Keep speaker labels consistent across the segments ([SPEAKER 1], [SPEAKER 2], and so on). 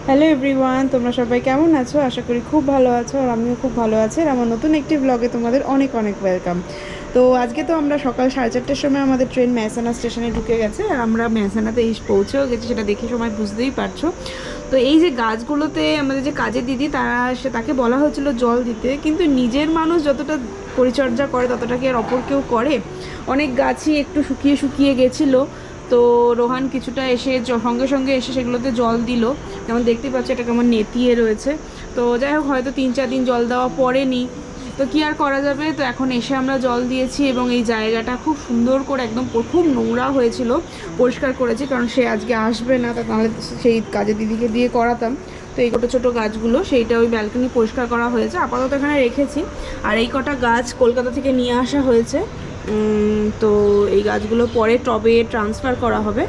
[SPEAKER 1] Hello everyone, তোমরা সবাই কেমন আছো? আশা করি খুব ভালো আছো, আর আমিও খুব ভালো আছি। আর আমার নতুন একটি ব্লগে তোমাদের অনেক অনেক ওয়েলকাম। তো আজকে তো আমরা সকাল 4:30টার সময় আমাদের ট্রেন মেহসানা স্টেশনে ঢুকে গেছে, আর আমরা মেহসানাতে পৌঁছেও গেছি, সেটা দেখে সময় বুঝতেই পারছো। তো এই যে গাছগুলোতে আমাদের যে কাজের দিদি তাকে বলা হয়েছিল জল দিতে, কিন্তু নিজের মানুষ যতটা পরিচর্যা করে ততটা কি আর অপর কেউ করে? অনেক গাছই একটু শুকিয়ে শুকিয়ে গেছিলো। তো রোহান কিছুটা এসে সঙ্গে সঙ্গে এসে সেগুলোতে জল দিল। যেমন দেখতে পাচ্ছি এটা কেমন নেতিয়ে রয়েছে। তো যাই হোক, হয়তো 3-4 দিন জল দেওয়া পড়েনি, তো কী আর করা যাবে। তো এখন এসে আমরা জল দিয়েছি, এবং এই জায়গাটা খুব সুন্দর করে একদম খুব নোংরা হয়েছিল, পরিষ্কার করেছি, কারণ সে আজকে আসবে না, তা তাহলে সেই কাজের দিদিকে দিয়ে করাতাম। তো এই ছোটো ছোটো গাছগুলো সেইটা ওই ব্যালকনি পরিষ্কার করা হয়েছে, আপাতত এখানে রেখেছি। আর এই কটা গাছ কলকাতা থেকে নিয়ে আসা হয়েছে। তো এই গাছগুলো পরে টবে ট্রান্সফার করা হবে।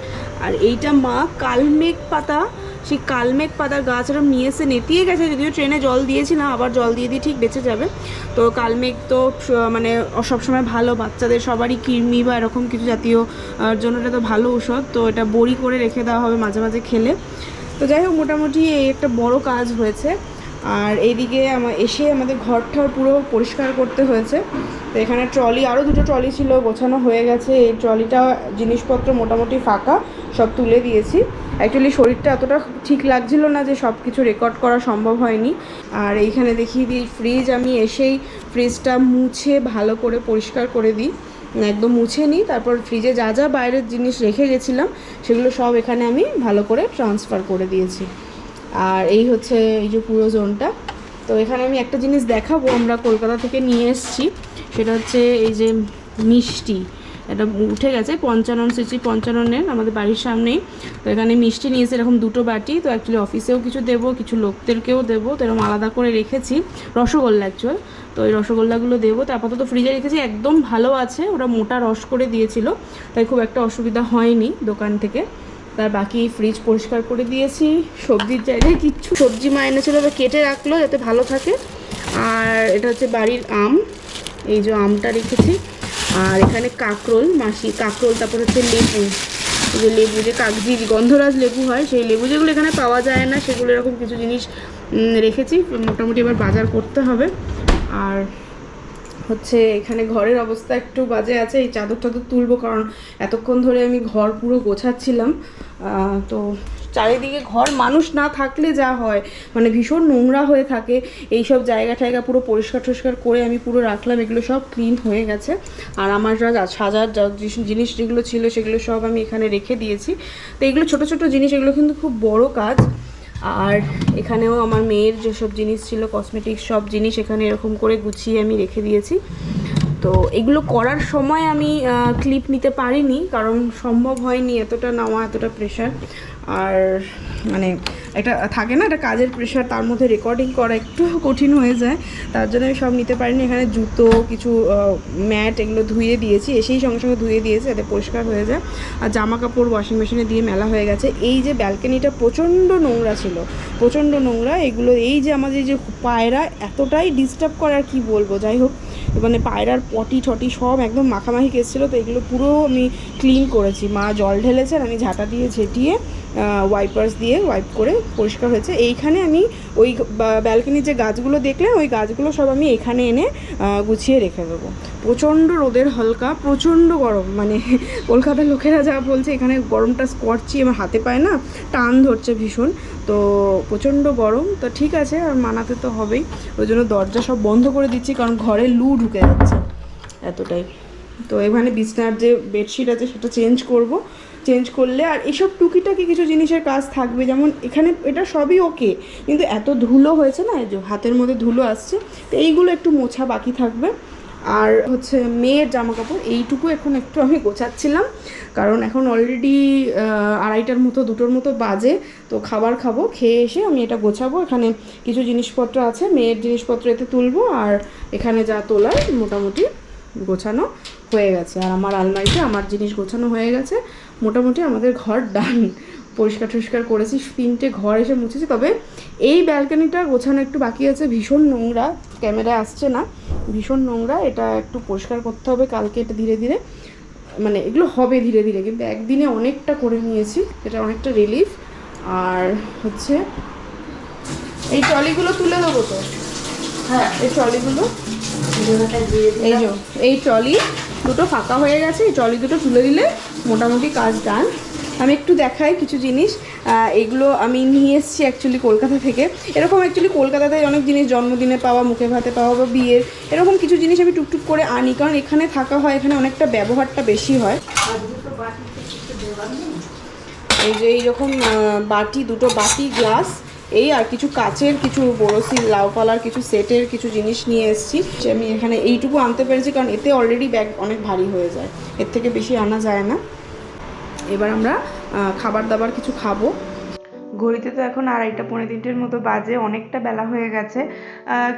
[SPEAKER 1] আর এইটা মা কালমেঘ পাতা, সেই কালমেঘ পাতার গাছ এরকম নিয়ে এসে নেতিয়ে গেছে, যদিও ট্রেনে জল দিয়েছিলাম, আবার জল দিয়ে দিয়ে ঠিক বেঁচে যাবে। তো কালমেঘ তো মানে সবসময় ভালো, বাচ্চাদের সবারই কৃমি বা এরকম কিছু জাতীয় জন্য এটা তো ভালো ঔষধ। তো এটা বড়ি করে রেখে দেওয়া হবে মাঝে মাঝে খেলে। তো যাই হোক, মোটামুটি এই একটা বড় কাজ হয়েছে। আর এইদিকে এসে আমাদের ঘরটা পুরো পরিষ্কার করতে হয়েছে। তো এখানে ট্রলি, আরও দুটো ট্রলি ছিল, গোছানো হয়ে গেছে। এই ট্রলিটা জিনিসপত্র মোটামুটি ফাঁকা, সব তুলে দিয়েছি। অ্যাকচুয়ালি শরীরটা এতটা ঠিক লাগছিল না যে সব কিছু রেকর্ড করা সম্ভব হয়নি। আর এইখানে দেখিয়ে দিই ফ্রিজ, আমি এসেই ফ্রিজটা মুছে ভালো করে পরিষ্কার করে দিই, একদম মুছে নিই। তারপর ফ্রিজে যা যা বাইরের জিনিস রেখে গেছিলাম সেগুলো সব এখানে আমি ভালো করে ট্রান্সফার করে দিয়েছি। আর এই হচ্ছে এই যে পুরো জোনটা। তো এখানে আমি একটা জিনিস দেখাবো, আমরা কলকাতা থেকে নিয়ে এসেছি। সেটা হচ্ছে এই যে মিষ্টি, এটা উঠে গেছে 55cc 55 আমাদের বাড়ির সামনেই। তো এখানে মিষ্টি নিয়েছে এরকম দুটো বাটি। তো অ্যাকচুয়ালি অফিসেও কিছু দেবো, কিছু লোকদেরকেও দেবো, তো এরকম আলাদা করে রেখেছি। রসগোল্লা অ্যাকচুয়াল, তো এই রসগোল্লাগুলো দেবো। তো আপাতত ফ্রিজে রেখেছি, একদম ভালো আছে, ওরা মোটা রস করে দিয়েছিল, তাই খুব একটা অসুবিধা হয়নি দোকান থেকে। তার বাকি ফ্রিজ পরিষ্কার করে দিয়েছি। সবজির জায়গায় কিচ্ছু, সবজি মা এনেছিল ওটা কেটে রাখলো যাতে ভালো থাকে। আর এটা হচ্ছে বাড়ির আম, এই যে আমটা রেখেছি। আর এখানে কাঁকরোল, মাসি কাঁকরোল, তারপর হচ্ছে লেবু, এই যে লেবু, যে কাগজি গন্ধরাজ লেবু হয়, সেই লেবু যেগুলো এখানে পাওয়া যায় না, সেগুলো এরকম কিছু জিনিস রেখেছি। মোটামুটি এবার বাজার করতে হবে। আর হচ্ছে এখানে ঘরের অবস্থা একটু বাজে আছে, এই চাদর টাদর তুলবো, কারণ এতক্ষণ ধরে আমি ঘর পুরো গোছাচ্ছিলাম। তো চারিদিকে ঘর মানুষ না থাকলে যা হয়, মানে ভীষণ নোংরা হয়ে থাকে। এই সব জায়গা টায়গা পুরো পরিষ্কার টরিষ্কার করে আমি পুরো রাখলাম, এগুলো সব ক্লিন হয়ে গেছে। আর আমার যা সাজার যা জিনিস যেগুলো ছিল সেগুলো সব আমি এখানে রেখে দিয়েছি। তো এগুলো ছোটো ছোটো জিনিস, এগুলো কিন্তু খুব বড় কাজ। আর এখানেও আমার মেয়ের যেসব জিনিস ছিল, কসমেটিক্স সব জিনিস এখানে এরকম করে গুছিয়ে আমি রেখে দিয়েছি। তো এগুলো করার সময় আমি ক্লিপ নিতে পারিনি, কারণ সম্ভব হয়নি এতটা নেওয়া, এতটা প্রেশার। আর মানে একটা থাকে না, একটা কাজের প্রেশার, তার মধ্যে রেকর্ডিং করা একটু কঠিন হয়ে যায়, তার জন্য আমি সব নিতে পারিনি। এখানে জুতো, কিছু ম্যাট, এগুলো ধুয়ে দিয়েছি, এসেই সঙ্গে সঙ্গে ধুয়ে দিয়েছি যাতে পরিষ্কার হয়ে যায়। আর জামা কাপড় ওয়াশিং মেশিনে দিয়ে মেলা হয়ে গেছে। এই যে ব্যালকনিটা প্রচণ্ড নোংরা ছিল, প্রচণ্ড নোংরা এগুলো। এই যে আমাদের যে পায়রা এতটাই ডিস্টার্ব করে, আর কি বলবো। যাই হোক, মানে পায়রার পটি ঠটি সব একদম মাখামাখি কেসছিলো, তো এগুলো পুরো আমি ক্লিন করেছি। মা জল ঢেলেছে, আর আমি ঝাঁটা দিয়ে ঝেঁটিয়ে ওয়াইপার্স দিয়ে ওয়াইপ করে পরিষ্কার হয়েছে। এইখানে আমি ওই ব্যালকনির যে গাছগুলো দেখলেন, ওই গাছগুলো সব আমি এখানে এনে গুছিয়ে রেখে দেবো। প্রচণ্ড রোদের হালকা, প্রচণ্ড গরম, মানে কলকাতার লোকেরা যা বলছে, এখানে গরমটা স্কর্চি, আমার হাতে পায় না, টান ধরছে ভীষণ। তো প্রচণ্ড গরম, তো ঠিক আছে, আর মানাতে তো হবেই। ওই জন্য দরজা সব বন্ধ করে দিচ্ছি, কারণ ঘরে লু ঢুকে যাচ্ছে এতটাই। তো এখানে বিছনার যে বেডশিট আছে সেটা চেঞ্জ করলে, আর এসব টুকিটাকি কিছু জিনিসের কাজ থাকবে। যেমন এখানে এটা সবই ওকে, কিন্তু এত ধুলো হয়েছে না, এই যে হাতের মধ্যে ধুলো আসছে, তো এইগুলো একটু মোছা বাকি থাকবে। আর হচ্ছে মেয়ের জামা কাপড় এইটুকু এখন একটু আমি গোছাচ্ছিলাম, কারণ এখন অলরেডি 2:30টার মতো 2টোর মতো বাজে। তো খাবার খাবো, খেয়ে এসে আমি এটা গোছাবো। এখানে কিছু জিনিসপত্র আছে, মেয়ের জিনিসপত্র এতে তুলবো, আর এখানে যা তোলার মোটামুটি গোছানো হয়ে গেছে। আর আমার আলমারিতে আমার জিনিস গোছানো হয়ে গেছে। মোটামুটি আমাদের ঘর ডান, পরিষ্কার টরিষ্কার করেছি, 3টে ঘর এসে মুছেছি। তবে এই ব্যালকনিটা গোছানো একটু বাকি আছে, ভীষণ নোংরা, ক্যামেরায় আসছে না, ভীষণ নোংরা। এটা একটু পরিষ্কার করতে হবে কালকে, এটা ধীরে ধীরে, মানে এগুলো হবে ধীরে ধীরে, কিন্তু একদিনে অনেকটা করে নিয়েছি, এটা অনেকটা রিলিফ। আর হচ্ছে এই ট্রলিগুলো তুলে দেবো তো?
[SPEAKER 2] হ্যাঁ,
[SPEAKER 1] এই ট্রলিগুলো,
[SPEAKER 2] ভিডিওটা দিয়ে
[SPEAKER 1] এই
[SPEAKER 2] দিলাম।
[SPEAKER 1] যে এই ট্রলি দুটো ফাঁকা হয়ে গেছে, এই ট্রলি দুটো তুলে দিলে মোটামুটি কাজ ডান। আমি একটু দেখাই কিছু জিনিস। এগুলো আমি নিয়ে এসেছি অ্যাকচুয়ালি কলকাতা থেকে। এরকম অ্যাকচুয়ালি কলকাতাতে অনেক জিনিস জন্মদিনে পাওয়া, মুখে ভাতে পাওয়া বা বিয়ের এরকম কিছু জিনিস আমি টুকটুক করে আনি, কারণ এখানে থাকা হয়, এখানে অনেকটা ব্যবহারটা বেশি হয়।
[SPEAKER 2] আজকে তো বাটিতে কিছু দেওয়ার নেই।
[SPEAKER 1] এই যে এইরকম বাটি, দুটো বাটি, গ্লাস, এই আর কিছু কাচের, কিছু বড়শি, লাউ কলার কিছু সেটের কিছু জিনিস নিয়ে এসেছি। আমি এখানে এইটুকু আনতে পেরেছি কারণ এতে অলরেডি ব্যাগ অনেক ভারী হয়ে যায়, এর থেকে বেশি আনা যায় না। এবার আমরা খাবার দাবার কিছু খাবো। ঘড়িতে তো এখন 2:30 পৌনে 3টের মতো বাজে, অনেকটা বেলা হয়ে গেছে।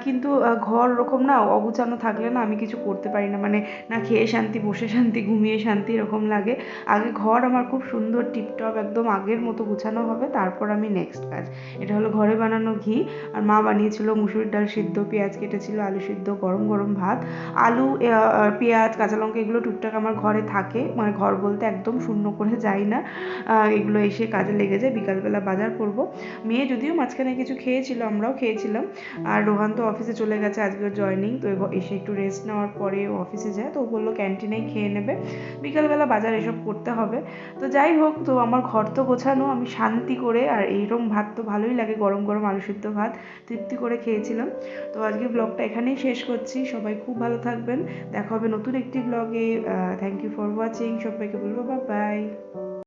[SPEAKER 1] কিন্তু ঘর ওরকম না অগুছানো থাকলে না আমি কিছু করতে পারি না, মানে না খেয়ে শান্তি, বসে শান্তি, ঘুমিয়ে শান্তি, এরকম লাগে। আগে ঘর আমার খুব সুন্দর টিপটপ একদম আগের মতো গুছানো হবে, তারপর আমি নেক্সট কাজ। এটা হলো ঘরে বানানো ঘি, আর মা বানিয়েছিল মুসুরির ডাল সিদ্ধ, পেঁয়াজ কেটেছিল, আলু সিদ্ধ, গরম গরম ভাত। আলু, পেঁয়াজ, কাঁচা লঙ্কা এগুলো টুকটাক আমার ঘরে থাকে, মানে ঘর বলতে একদম শূন্য করে যাই না। এগুলো এসে কাজে লেগে যায়। বিকালবেলা বাজার করব। মেয়ে যদিও মাঝখানে কিছু খেয়েছিল, আমরাও খেয়েছিলাম। আর রোহান তো অফিসে চলে গেছে, আজকে জয়েনিং, তো এসে একটু রেস্ট নেওয়ার পরে ও অফিসে যায়, তো ও বললো ক্যান্টিনেই খেয়ে নেবে। বিকালবেলা বাজার এসব করতে হবে। তো যাই হোক, তো আমার ঘর তো গোছানো, আমি শান্তি করে, আর এইরকম ভাত তো ভালোই লাগে, গরম গরম আলু সিদ্ধ ভাত তৃপ্তি করে খেয়েছিলাম। তো আজকে ব্লগটা এখানেই শেষ করছি। সবাই খুব ভালো থাকবেন, দেখা হবে নতুন একটি ব্লগে। থ্যাংক ইউ ফর ওয়াচিং, সবাইকে বলবো বাই বাই।